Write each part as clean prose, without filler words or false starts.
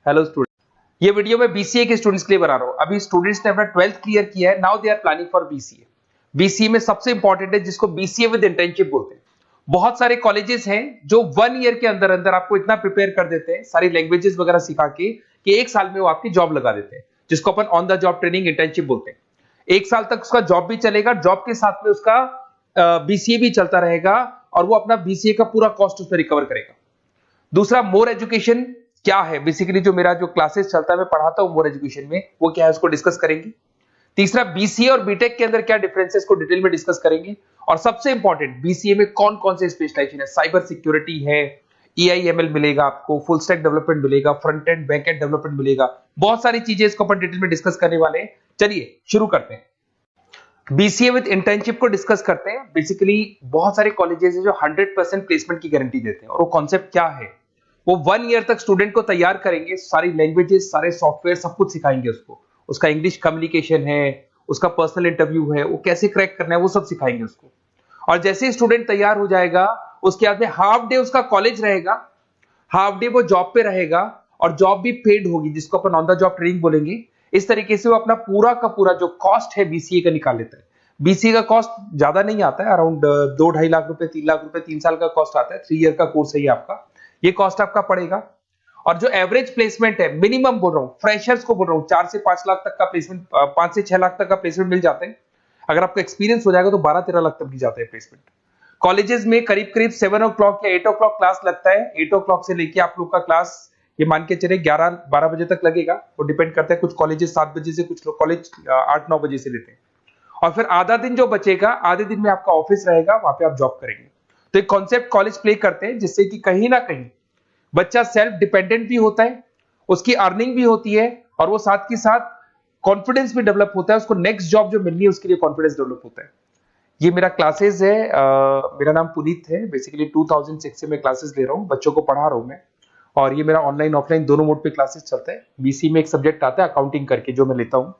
Hello student, ये video मैं BCA के स्टूडेंट्स के लिए बना रहा हूँ। अभी स्टूडेंट्स ने अपना 12th क्लियर किया है, now they are planning for BCA. BCA में सबसे इंपॉर्टेंट है जिसको बीसीए विद इंटर्नशिप बोलते हैं। बहुत सारे कॉलेजेस हैं जो 1 ईयर के अंदर अंदर आपको इतना प्रिपेयर कर देते हैं, सारी लैंग्वेजेस वगैरह सिखा के कि 1 साल में वो आपकी जॉब लगा देते हैं, जिसको अपन on the job training internship बोलते हैं। 1 साल तक उसका जॉब भी चलेगा, जॉब के साथ में उसका बीसीए भी चलता रहेगा और वो अपना बीसीए का पूरा कॉस्ट उसमें रिकवर करेगा। दूसरा, मोर एजुकेशन क्या है, बेसिकली जो मेरा जो क्लासेस चलता है मैं पढ़ाता हूं मोर एजुकेशन में, वो क्या है उसको डिस्कस करेंगे। तीसरा, बीसीए और बीटेक के अंदर क्या डिफरेंसेस को डिटेल में डिस्कस करेंगे। और सबसे इंपॉर्टेंट, बीसीए में कौन कौन से स्पेशलाइजेशन है, साइबर सिक्योरिटी है, एआईएमएल मिलेगा आपको, फुल स्टैक डेवलपमेंट मिलेगा, front end back and development मिलेगा, बहुत सारी चीजें इसको अपन डिटेल में डिस्कस करने वाले हैं। चलिए शुरू करते हैं। बीसीए विद इंटर्नशिप को डिस्कस करते हैं। बेसिकली बहुत सारे कॉलेजेस हैं जो 100% प्लेसमेंट की गारंटी देते हैं, और वो कॉन्सेप्ट क्या है, वो 1 ईयर तक स्टूडेंट को तैयार करेंगे, सारी लैंग्वेजेस, सारे सॉफ्टवेयर, सब कुछ सिखाएंगे उसको। उसका इंग्लिश कम्युनिकेशन है, उसका पर्सनल इंटरव्यू है, वो कैसे क्रैक करना है, वो सब सिखाएंगे उसको। और जैसे ही स्टूडेंट तैयार हो जाएगा, उसके बाद में हाफ डे उसका कॉलेज रहेगा, हाफ डे वो जॉब पे रहेगा, और जॉब भी पेड होगी, जिसको अपन ऑन द जॉब ट्रेनिंग बोलेंगे। इस तरीके से वो अपना पूरा का पूरा जो कॉस्ट है बीसीए का निकाल लेता है। बीसीए का कॉस्ट ज्यादा नहीं आता है, अराउंड 2-2.5 लाख रुपए, 3 लाख रुपए 3 साल का कॉस्ट आता है। 3 ईयर का कोर्स है ये आपका, ये कॉस्ट आपका पड़ेगा। और जो एवरेज प्लेसमेंट है, मिनिमम बोल रहा हूँ, फ्रेशर्स को बोल रहा हूँ, 4 से 5 लाख तक का प्लेसमेंट, 5 से 6 लाख तक का प्लेसमेंट मिल जाते हैं। अगर आपका एक्सपीरियंस हो जाएगा तो 12-13 लाख तक भी जाता है प्लेसमेंट। कॉलेजेस में करीब करीब 7 o'clock या 8 o'clock क्लास लगता है। 8 o'clock से लेके आप लोग का क्लास ये मान के चले 11-12 बजे तक लगेगा। वो डिपेंड करता है, कुछ कॉलेजेस 7 बजे से, कुछ कॉलेज 8-9 बजे से लेते हैं। और फिर आधा दिन जो बचेगा, आधे दिन में आपका ऑफिस रहेगा, वहां पे आप जॉब करेंगे। तो एक कॉन्सेप्ट कॉलेज प्ले करते हैं, जिससे कि कहीं ना कहीं बच्चा सेल्फ डिपेंडेंट भी होता है, उसकी अर्निंग भी होती है, और वो साथ के साथ कॉन्फिडेंस भी डेवलप होता है। उसको नेक्स्ट जॉब जो मिलनी है उसके लिए कॉन्फिडेंस डेवलप होता है। ये मेरा क्लासेस है, मेरा नाम पुनीत है। बेसिकली 2006 से मैं क्लासेस ले रहा हूँ, बच्चों को पढ़ा रहा हूँ मैं। और ये मेरा ऑनलाइन ऑफलाइन दोनों मोड पे क्लासेस चलता है। बीसीए में एक सब्जेक्ट आता है अकाउंटिंग करके, जो मैं लेता हूँ।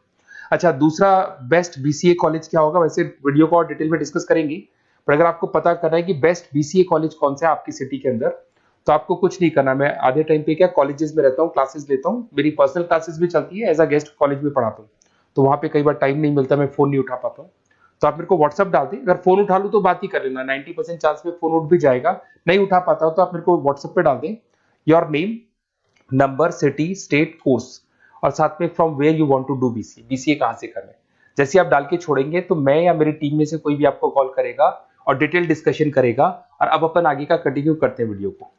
अच्छा, दूसरा, बेस्ट बीसीए कॉलेज क्या होगा, वैसे वीडियो को और डिटेल में डिस्कस करेंगे। पर अगर आपको पता करना है कि बेस्ट बीसीए कॉलेज कौन सा है आपकी सिटी के अंदर, तो आपको कुछ नहीं करना। मैं आधे टाइम पे क्या कॉलेजेस में रहता हूँ, क्लासेस लेता हूँ, मेरी पर्सनल क्लासेस भी चलती है, एज अ गेस्ट कॉलेज में पढ़ाता हूँ। तो वहां पे कई बार टाइम नहीं मिलता, मैं फोन नहीं उठा पाता हूँ। तो आप मेरे को व्हाट्सअप डाल दें, अगर फोन उठा लूँ तो बात ही कर लेना, 90% चांस में फोन उठ भी जाएगा। नहीं उठा पाता हो तो आप मेरे को व्हाट्सएप पे डाल दें, your name, number, city, state, course, और साथ में from where you want to do BCA, BCA कहां से करना है। जैसे आप डाल के छोड़ेंगे तो मैं या मेरी टीम में से कोई भी आपको कॉल करेगा और डिटेल डिस्कशन करेगा। और अब अपन आगे का कंटिन्यू करते हैं वीडियो को।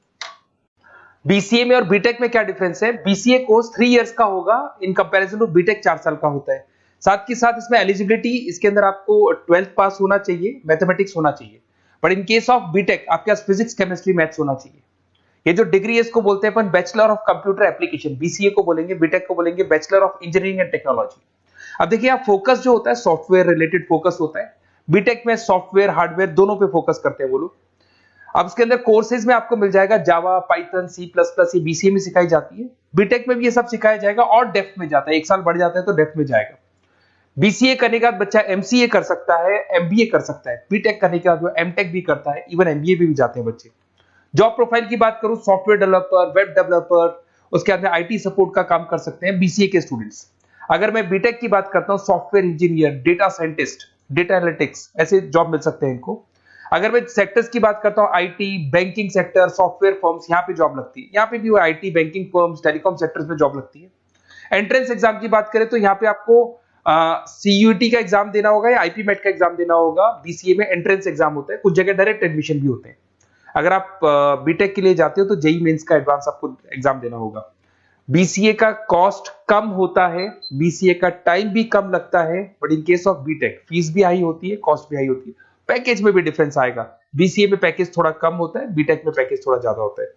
बीसीए में और बीटेक में क्या डिफरेंस है। बीसीए कोर्स 3 इयर्स का होगा, इन कंपैरिजन टू बीटेक 4 साल का होता है। साथ के साथ इसमें एलिजिबिलिटी, इसके अंदर आपको 12th पास होना चाहिए, मैथमेटिक्स होना चाहिए। But in case of BTech आपके पास फिजिक्स, केमिस्ट्री, मैथ्स होना चाहिए। ये जो डिग्री है इसको बोलते हैं अपन bachelor of computer application. BCA को बोलेंगे, बीटेक को बोलेंगे bachelor of engineering and technology. अब देखिए, यहाँ फोकस जो होता है सॉफ्टवेयर रिलेटेड फोकस होता है। बीटेक में सॉफ्टवेयर, हार्डवेयर दोनों पे फोकस करते हैं वो लोग। अब इसके अंदर कोर्सेज में आपको मिल जाएगा जावा, पाइथन, C++, ये बीसीए में सिखाई जाती है। बीटेक में भी ये सब सिखाया जाएगा, और डेप्थ में जाता है, 1 साल बढ़ जाता है तो डेप्थ में जाएगा। बीसीए करने के बाद बच्चा एमसीए कर सकता है, एमबीए कर सकता है। बीटेक करने के बाद वो एमटेक भी करता है, इवन एमबीए भी जाते हैं बच्चे। जॉब प्रोफाइल की बात करूं, सॉफ्टवेयर डेवलपर, वेब डेवलपर, उसके बाद में आईटी सपोर्ट का काम कर सकते हैं बीसीए के स्टूडेंट्स। अगर मैं बीटेक की बात करता हूं, software engineer, data scientist, data analytics, ऐसे जॉब मिल सकते हैं इनको। अगर मैं सेक्टर्स की बात करता हूं, IT, banking sector, software firms, यहाँ पे जॉब लगती है। यहाँ पे भी IT, banking firms, telecom sectors में जॉब लगती है। एंट्रेंस एग्जाम की बात करें तो यहाँ पे आपको सीयूईटी का एग्जाम देना होगा या आईपी मेट का एग्जाम देना होगा। बीसीए में एंट्रेंस एग्जाम होता है, कुछ जगह डायरेक्ट एडमिशन भी होते हैं। अगर आप बीटेक के लिए जाते हो तो जेई मेंस का एडवांस आपको एग्जाम देना होगा। बीसीए का कॉस्ट कम होता है, बीसीए का टाइम भी कम लगता है, but in case of BTech fees भी हाई होती है, कॉस्ट भी हाई होती है, पैकेज में भी डिफरेंस आएगा। बीसीए में पैकेज थोड़ा कम होता है, बीटेक में पैकेज थोड़ा ज्यादा होता है।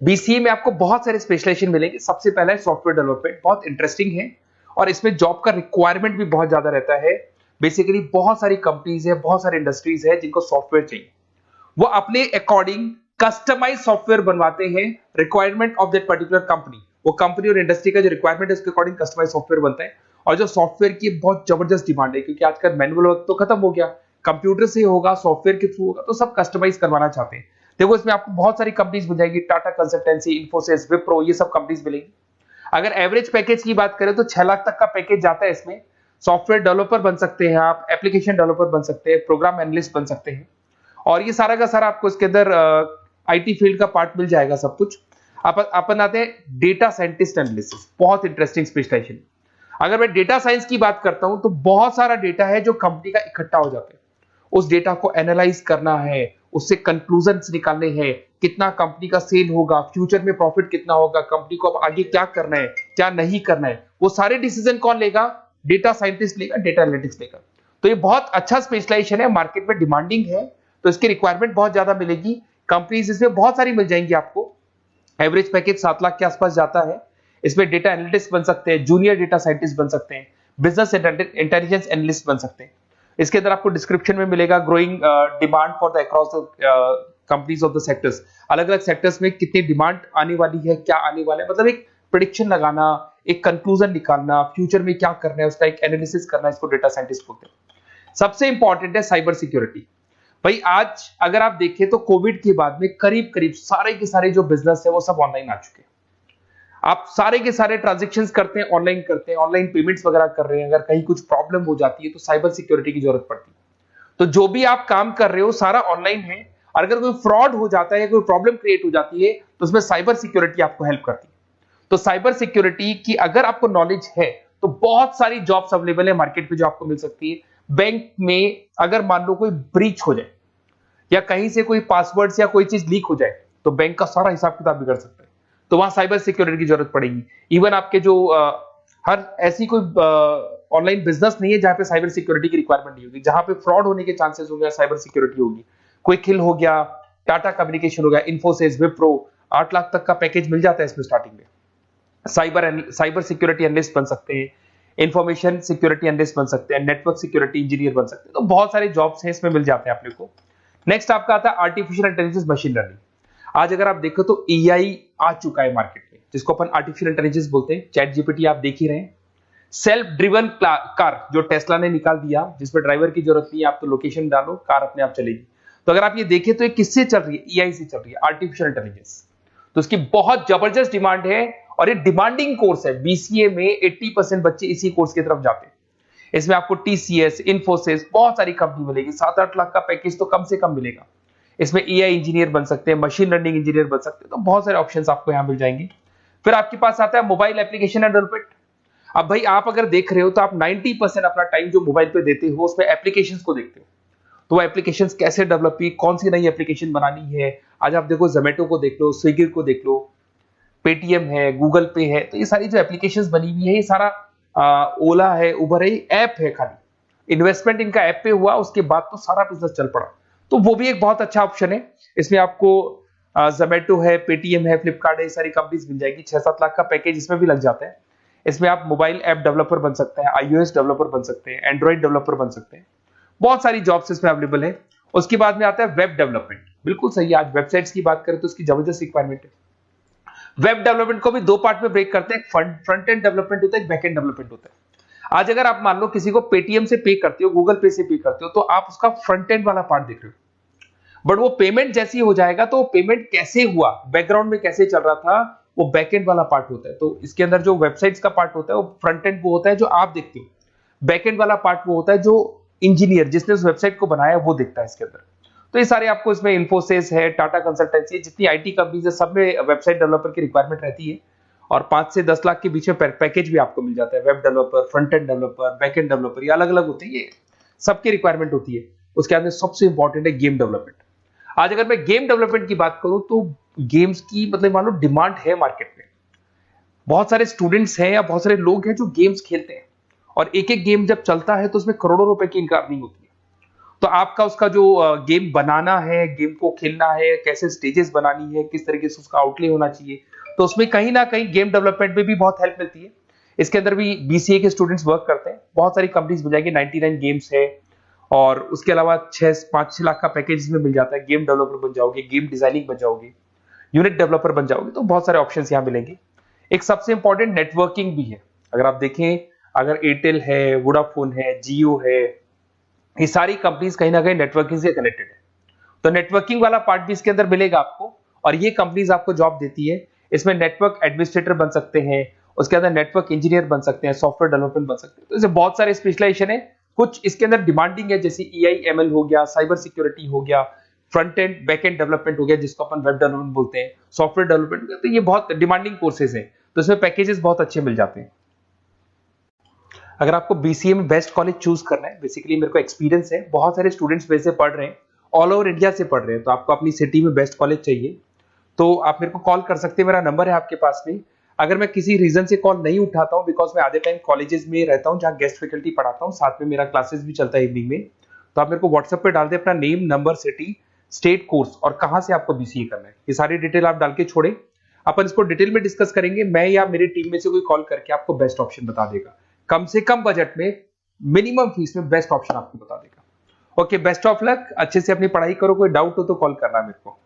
बीसीए में आपको बहुत सारे स्पेशलाइजेशन मिलेंगे। सबसे पहला है सॉफ्टवेयर डेवलपमेंट, बहुत इंटरेस्टिंग है, और इसमें जॉब का रिक्वायरमेंट भी बहुत ज्यादा रहता है। बेसिकली बहुत सारी कंपनीज है, बहुत सारी इंडस्ट्रीज है जिनको सॉफ्टवेयर चाहिए। वो अपने अकॉर्डिंग कस्टमाइज सॉफ्टवेयर बनवाते हैं, requirement of that particular company. वो कंपनी और इंडस्ट्री का जो रिक्वायरमेंट है उसके अकॉर्डिंग कस्टमाइज सॉफ्टवेयर बनता है। और जो सॉफ्टवेयर की बहुत जबरदस्त डिमांड है, क्योंकि आजकल मैनुअल वर्क तो खत्म हो गया, कंप्यूटर से होगा, सॉफ्टवेयर के थ्रू होगा, तो सब कस्टमाइज करवाना चाहते हैं। देखो इसमें आपको बहुत सारी कंपनीज मिल जाएगी, टाटा कंसल्टेंसी, इन्फोसिस, विप्रो, ये सब कंपनीज मिलेंगी। अगर एवरेज पैकेज की बात करें तो 6 लाख तक का पैकेज जाता है इसमें। सॉफ्टवेयर डेवलपर बन सकते हैं आप, एप्लीकेशन डेवलपर बन सकते हैं, प्रोग्राम एनालिस्ट बन सकते हैं, और ये सारा का सारा आपको इसके अंदर आईटी फील्ड का पार्ट मिल जाएगा सब कुछ। अपन आते हैं डेटा साइंटिस्ट एनालिसिस, बहुत इंटरेस्टिंग स्पेशलाइजेशन। अगर मैं डेटा साइंस की बात करता हूं तो बहुत सारा डेटा है जो कंपनी का इकट्ठा हो जाता है, उस डेटा को एनालाइज करना है, उससे कंक्लूजन्स निकालने हैं, कितना कंपनी का सेल होगा, फ्यूचर में प्रॉफिट कितना होगा, कंपनी को अब आगे क्या करना है, क्या नहीं करना है, वो सारे डिसीजन कौन लेगा? डेटा साइंटिस्ट लेगा, डेटा एनालिटिक्स लेगा। तो ये बहुत अच्छा स्पेशलाइजेशन है, मार्केट में डिमांडिंग है, तो इसकी रिक्वायरमेंट बहुत ज्यादा मिलेगी। कंपनीज इसमें बहुत सारी मिल जाएंगी आपको। एवरेज पैकेज 7 लाख के आसपास जाता है। इसमें डेटा एनालिटिक्स बन सकते हैं, जूनियर डेटा साइंटिस्ट बन सकते हैं, बिजनेस इंटेलिजेंस एनालिस्ट बन सकते हैं। इसके अंदर आपको डिस्क्रिप्शन में मिलेगा growing demand for the across the companies of the sectors. अलग अलग सेक्टर्स में कितनी डिमांड आने वाली है, क्या आने वाला है, मतलब एक प्रेडिक्शन लगाना, एक कंक्लूजन निकालना, फ्यूचर में क्या करना है उसका एक एनालिसिस करना, इसको डेटा साइंटिस्ट बोलते हैं। सबसे इंपॉर्टेंट है साइबर सिक्योरिटी। भाई आज अगर आप देखें तो कोविड के बाद में करीब करीब सारे के सारे जो बिजनेस है वो सब ऑनलाइन आ चुके हैं। आप सारे के सारे ट्रांजैक्शंस करते हैं, ऑनलाइन करते हैं, ऑनलाइन पेमेंट्स वगैरह कर रहे हैं। अगर कहीं कुछ प्रॉब्लम हो जाती है तो साइबर सिक्योरिटी की जरूरत पड़ती है। तो जो भी आप काम कर रहे हो सारा ऑनलाइन है, और अगर कोई फ्रॉड हो जाता है, कोई प्रॉब्लम क्रिएट हो जाती है, तो उसमें साइबर सिक्योरिटी आपको हेल्प करती है। तो साइबर सिक्योरिटी की अगर आपको नॉलेज है तो बहुत सारी जॉब्स अवेलेबल है मार्केट में जो आपको मिल सकती है। बैंक में अगर मान लो कोई ब्रीच हो जाए या कहीं से कोई पासवर्ड्स या कोई चीज लीक हो जाए तो बैंक का सारा हिसाब किताब बिगड़ सकता है, तो वहां साइबर सिक्योरिटी की जरूरत पड़ेगी। इवन आपके जो हर ऐसी कोई ऑनलाइन बिजनेस नहीं है जहां पे साइबर सिक्योरिटी की रिक्वायरमेंट नहीं होगी, जहां पे फ्रॉड होने के चांसेस होंगे, साइबर सिक्योरिटी होगी। क्विक हिल हो गया, टाटा कम्युनिकेशन हो गया, इन्फोसिस, विप्रो, 8 लाख तक का पैकेज मिल जाता है इसमें स्टार्टिंग में। साइबर सिक्योरिटी एनालिस्ट बन सकते हैं, इंफॉर्मेशन सिक्योरिटी एनालिस्ट बन सकते हैं, नेटवर्क सिक्योरिटी इंजीनियर बन सकते हैं। तो बहुत सारे जॉब्स हैं इसमें मिल जाते हैं अपने को। नेक्स्ट आपका आता है आर्टिफिशियल इंटेलिजेंस, मशीन लर्निंग। आज अगर आप देखो तो एआई आ चुका है मार्केट में, जिसको अपन आर्टिफिशियल इंटेलिजेंस बोलते हैं। चैट जीपीटी आप देख ही रहे हैं। सेल्फ ड्रिवन कार जो टेस्ला ने निकाल दिया, जिसमें ड्राइवर की जरूरत नहीं है, आप तो लोकेशन डालो, कार अपने आप चलेगी। तो अगर आप ये देखें तो ये किससे चल रही है? एआई से चल रही है, आर्टिफिशियल इंटेलिजेंस। तो इसकी बहुत जबरदस्त डिमांड है और ये डिमांडिंग कोर्स है। बीसीए में 80% बच्चे इसी कोर्स की तरफ जाते हैं। इसमें आपको टीसीएस, इन्फोसिस, बहुत सारी कंपनी मिलेगी। 7-8 लाख का पैकेज तो कम से कम मिलेगा। इसमें एआई इंजीनियर बन सकते हैं, मशीन लर्निंग इंजीनियर बन सकते हैं। तो बहुत सारे ऑप्शंस आपको यहां मिल जाएंगे। फिर आपके पास आता है मोबाइल एप्लीकेशन एंड डेवलपमेंट। अब भाई आप अगर देख रहे हो तो आप 90% अपना टाइम जो मोबाइल पे देते हो उसमें एप्लीकेशंस को देखते हो। तो वो एप्लीकेशंस कैसे डेवलप की, कौन सी नई एप्लीकेशन बनानी है। आज आप देखो जोमेटो को देख लो, स्विगी को देख लो, पेटीएम है, गूगल पे है। तो ये सारी जो एप्लीकेशंस बनी हुई है, ये सारा ओला है, उबर है, ऐप है। खाली इन्वेस्टमेंट इनका ऐप पे हुआ, उसके बाद तो सारा बिजनेस चल पड़ा। तो वो भी एक बहुत अच्छा ऑप्शन है। इसमें आपको जोमेटो है, पेटीएम है, फ्लिपकार्ट है, ये सारी कंपनीज मिल जाएगी। 6-7 लाख का पैकेज इसमें भी लग जाता है। इसमें आप मोबाइल ऐप डेवलपर बन सकते हैं, आईओएस डेवलपर बन सकते हैं, एंड्रॉइड डेवलपर बन सकते हैं। बहुत सारी जॉब्स इसमें अवेलेबल है। उसके बाद में आता है वेब डेवलपमेंट। बिल्कुल सही है, आज वेबसाइट्स की बात करें तो उसकी जबरदस्त रिक्वायरमेंट है। वेब डेवलपमेंट को भी 2 पार्ट में ब्रेक करते हैं। फ्रंट एंड डेवलपमेंट होता है, एक बैक एंड डेवलपमेंट होता है। आज अगर आप मान लो किसी को पेटीएम से पे करते हो, गूगल पे से पे करते हो, तो आप उसका फ्रंट एंड वाला पार्ट देख रहे हो। बट वो पेमेंट जैसी हो जाएगा तो पेमेंट कैसे हुआ, बैकग्राउंड में कैसे चल रहा था, वो बैक एंड वाला पार्ट होता है। तो इसके अंदर जो वेबसाइट्स का पार्ट होता है वो फ्रंट एंड वो होता है जो आप देखते हो। बैक एंड वाला पार्ट वो होता है जो इंजीनियर जिसने उस वेबसाइट को बनाया वो देखता है इसके अंदर। तो ये सारे आपको इसमें इन्फोसिस है, टाटा कंसल्टेंसी, जितनी आईटी कंपनीज है, सब में वेबसाइट डेवलपर की रिक्वायरमेंट रहती है। और 5 से 10 लाख के बीच में पैकेज भी आपको मिल जाता है। Web developer, front end developer, back end developer, ये अलग अलग होते हैं, ये सबकी रिक्वायरमेंट होती है। उसके अंदर सबसे इंपॉर्टेंट है गेम डेवलपमेंट। आज अगर मैं गेम डेवलपमेंट की बात करूं तो गेम्स की मतलब मान लो डिमांड है मार्केट में। बहुत सारे स्टूडेंट्स हैं या बहुत सारे लोग हैं जो गेम्स खेलते हैं, और एक एक गेम जब चलता है तो उसमें करोड़ों रुपए की इनकम अर्निंग होती है। तो आपका उसका जो गेम बनाना है, गेम को खेलना है, कैसे स्टेजेस बनानी है, किस तरीके से उसका आउटले होना चाहिए, तो उसमें कहीं ना कहीं गेम डेवलपमेंट में भी बहुत हेल्प मिलती है। इसके अंदर भी बीसीए के स्टूडेंट्स वर्क करते हैं। बहुत सारी कंपनीज मिल जाएगी, 99 गेम्स है, और उसके अलावा 5-6 लाख का पैकेज में मिल जाता है। गेम डेवलपर बन जाओगे, गेम डिजाइनिंग बन जाओगे, यूनिट डेवलपर बन जाओगे, तो बहुत सारे ऑप्शंस यहाँ मिलेंगे। एक सबसे इंपॉर्टेंट नेटवर्किंग भी है। अगर आप देखें, अगर एयरटेल है, वोडाफोन है, जियो है, ये सारी कंपनीज कहीं ना कहीं नेटवर्किंग से कनेक्टेड है। तो नेटवर्किंग वाला पार्ट भी इसके अंदर मिलेगा आपको, और ये कंपनीज आपको जॉब देती है। इसमें नेटवर्क एडमिनिस्ट्रेटर बन सकते हैं, उसके अंदर नेटवर्क इंजीनियर बन सकते हैं, सॉफ्टवेयर डेवलपमेंट बन सकते हैं। तो इसमें बहुत सारे स्पेशलाइजेशन है। कुछ इसके अंदर डिमांडिंग है, जैसे EI/ML हो गया, साइबर सिक्योरिटी हो गया, front end back and development हो गया जिसको अपन वेब डेवलपमेंट बोलते हैं, सॉफ्टवेयर डेवलपमेंट। तो ये बहुत डिमांडिंग कोर्सेज हैं, तो इसमें पैकेजेस बहुत अच्छे मिल जाते हैं। अगर आपको BCA में बेस्ट कॉलेज चूज करना है, बेसिकली मेरे को एक्सपीरियंस है, बहुत सारे स्टूडेंट्स वैसे पढ़ रहे हैं, ऑल ओवर इंडिया से पढ़ रहे हैं, तो आपको अपनी सिटी में बेस्ट कॉलेज चाहिए तो आप मेरे को कॉल कर सकते हैं, मेरा नंबर है आपके पास में। अगर मैं किसी रीजन से कॉल नहीं उठाता हूं, बिकॉज मैं आधे टाइम कॉलेजेस में रहता हूं जहां गेस्ट फैकल्टी पढ़ाता हूं, साथ में मेरा क्लासेस भी चलता है इवनिंग में, तो आप मेरे को व्हाट्सएप पे डाल दें अपना name, number, city, state, course और कहां से आपको BCA करना है, ये सारी डिटेल आप डाल के छोड़े। अपन इसको डिटेल में डिस्कस करेंगे, मैं या मेरी टीम में से कोई कॉल करके आपको बेस्ट ऑप्शन बता देगा, कम से कम बजट में, मिनिमम फीस में बेस्ट ऑप्शन आपको बता देगा। ओके, बेस्ट ऑफ लक, अच्छे से अपनी पढ़ाई करो, कोई डाउट हो तो कॉल करना मेरे को।